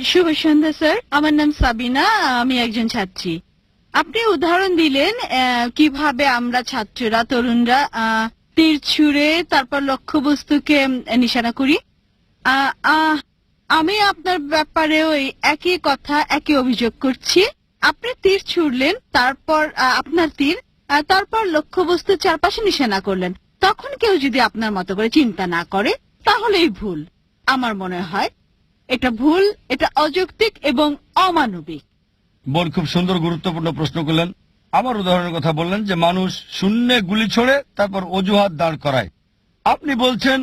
শুভ সন্ধ্যা sir, আমার নাম সাবিনা, আমি একজন ছাত্রী। আপনি উদাহরণ দিলেন কিভাবে আমরা ছাত্ররা তরুণরা তীর ছুঁড়ে তারপর লক্ষ্যবস্তুকে নিশানা করি। আমি আপনার ব্যাপারেও এই একই কথা, একই অভিযোগ করছি। আপনি তীর ছুড়লেন, তারপর আপনার তীর, তারপর লক্ষ্যবস্তুর চারপাশে নিশানা করলেন। তখন কেউ যদি আপনার মতো করে চিন্তা না করে তাহলেই ভুল। আমার মনে হয় এটা ভুল, এটা অযৌক্তিক এবং অমানবিক। বোন খুব সুন্দর গুরুত্বপূর্ণ প্রশ্ন করলেন। আমার উদাহরণের কথা বললেন যে মানুষ শূন্যে গুলি ছোড়ে তারপর অজুহাত দাঁড় করায়। আপনি বলছেন,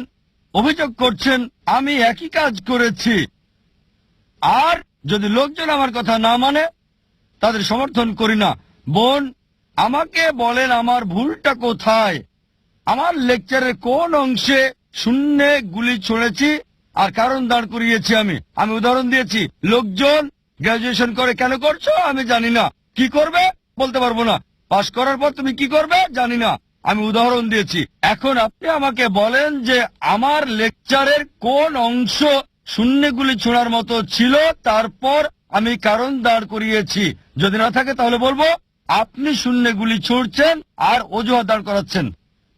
অভিযোগ করছেন আমি একই কাজ করেছি, আর যদি লোকজন আমার কথা না মানে তাদের সমর্থন করি না। বোন, আমাকে বলেন আমার ভুলটা কোথায়, আমার লেকচারের কোন অংশে শূন্যে গুলি ছুঁড়েছি আর কারণ দাঁড় করিয়েছি। আমি উদাহরণ দিয়েছি। লোকজন গ্রাজুয়েশন করে কেন করছো আমি জানি না, কি করবে বলতে পারবো না, পাশ করার পর তুমি কি করবে জানি না, আমি উদাহরণ দিয়েছি। এখন আপনি আমাকে বলেন যে আমার লেকচারের কোন অংশ শূন্যে গুলি ছোড়ার মতো ছিল, তারপর আমি কারণ দাঁড় করিয়েছি। যদি না থাকে তাহলে বলবো আপনি শূন্যে গুলি ছুড়ছেন আর অজুহাত দাঁড় করাচ্ছেন।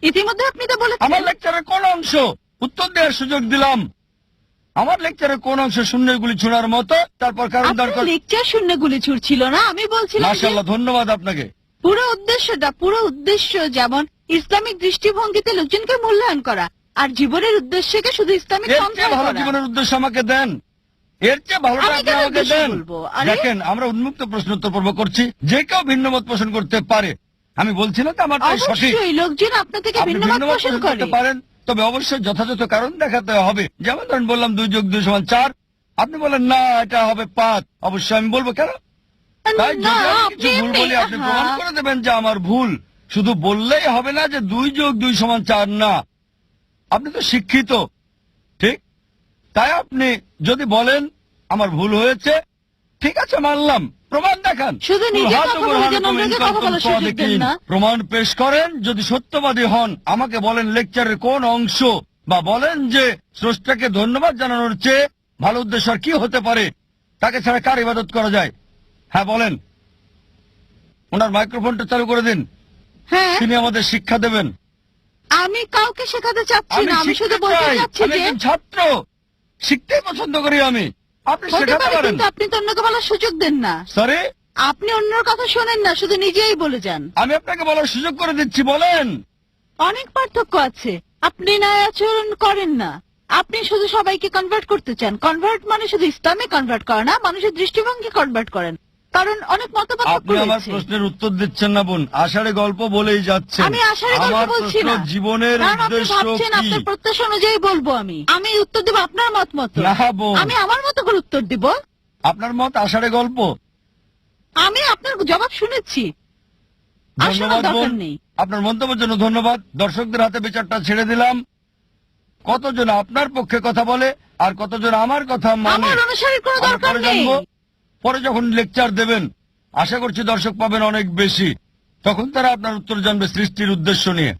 ইতিমধ্যে আপনি তো বলেছেন আমার লেকচারের কোন অংশ, উত্তর দেওয়ার সুযোগ দিলাম, আমার লেকচারের কোন অংশ শূন্য গুলি ছোড়ার মতো, তারপর কারণ দাঁড় কর। লেকচার শূন্য গুলি ছুড়ছিল না, আমি বলছিলাম মাশাআল্লাহ, ধন্যবাদ আপনাকে। পুরো উদ্দেশ্য যেমন ইসলামিক দৃষ্টিভঙ্গিতে লোকজনকে মূল্যায়ন করা, আর জীবনের উদ্দেশ্যকে শুধু ইসলামিক এর চেয়ে ভালো জীবনের উদ্দেশ্য আমাকে দেন, এর চেয়ে ভালোটা আপনি আমাকে দেন। দেখেন, আমরা উন্মুক্ত প্রশ্ন উত্তর পর্ব করছি, যে কেউ ভিন্ন মত পোষণ করতে পারে। আমি বলছি না তো আমারটাই সঠিক, লোকজন আপনার থেকে ভিন্ন মত পোষণ করতে পারেন, তবে অবশ্যই যথাযথ কারণ দেখাতে হবে। যেমন ধরেন বললাম 2 যোগ 2 সমান 4, আপনি বলেন না এটা হবে 5, অবশ্যই আমি বলবো কেন। তাই যদি আমি কিছু ভুল বলি আপনি প্রমাণ করে দেবেন যে আমার ভুল। শুধু বললেই হবে না যে 2 যোগ 2 সমান 4 না। আপনি তো শিক্ষিত, ঠিক? তাই আপনি যদি বলেন আমার ভুল হয়েছে, ঠিক আছে মানলাম, প্রমাণ দেখান। প্রমাণ পেশ করেন। যদি সত্যবাদী হন আমাকে বলেন লেকচারের কোন অংশ, বা বলেন যে স্রষ্টাকে ধন্যবাদ জানানোর চেয়ে ভালো উদ্দেশ্য আর কি হতে পারে, তাকে ছাড়া কার ইবাদত করা যায়। হ্যাঁ বলেন। ওনার মাইক্রোফোনটা চালু করে দিন, তিনি আমাদের শিক্ষা দেবেন। আমি কাউকে শেখাতে চাচ্ছি না, আমি শুধু বলতে চাচ্ছি যে ছাত্র শিখতে পছন্দ করি আমি, আপনি শেখাতে পারেন। আপনি তো অন্যকে বলার সুযোগ দেন না। সরি, আপনি অন্যর কথা শোনেন না, শুধু নিজেই বলে যান। আমি আপনাকে বলার সুযোগ করে দিচ্ছি, বলেন। অনেক পার্থক্য আছে। আপনি ন্যায় আচরণ করেন না, আপনি শুধু সবাইকে কনভার্ট করতে চান। কনভার্ট মানে শুধু ইসলামে কনভার্ট করা না, মানুষের দৃষ্টিভঙ্গি কনভার্ট করেন। কারণ অনেক মতপার্থক্য রয়েছে। আপনি আমার প্রশ্নের উত্তর দিচ্ছেন না বোন, আষাঢ়ে গল্প বলেই যাচ্ছেন। আমি আষাঢ়ে গল্প বলছি না, জীবনের উদ্দেশ্য কি? আপনার প্রত্যাশা অনুযায়ী বলবো। আমি উত্তর দেব আপনার মত মতো। না বোন, আমি আমার মতো করে উত্তর দেব। আপনার মত আষাঢ়ে গল্প। আমি আপনার জবাব শুনেছি। ধন্যবাদ বোন, আপনার মন্তব্যের জন্য ধন্যবাদ। দর্শকদের হাতে বিচারটা ছেড়ে দিলাম। কতজন আপনার পক্ষে কথা বলে আর কতজন আমার কথা মানে জানবো পরে যখন লেকচার দেবেন। আশা করছি দর্শক পাবেন অনেক বেশি, তখন তারা আপনার উত্তর জানবে সৃষ্টির উদ্দেশ্য নিয়ে।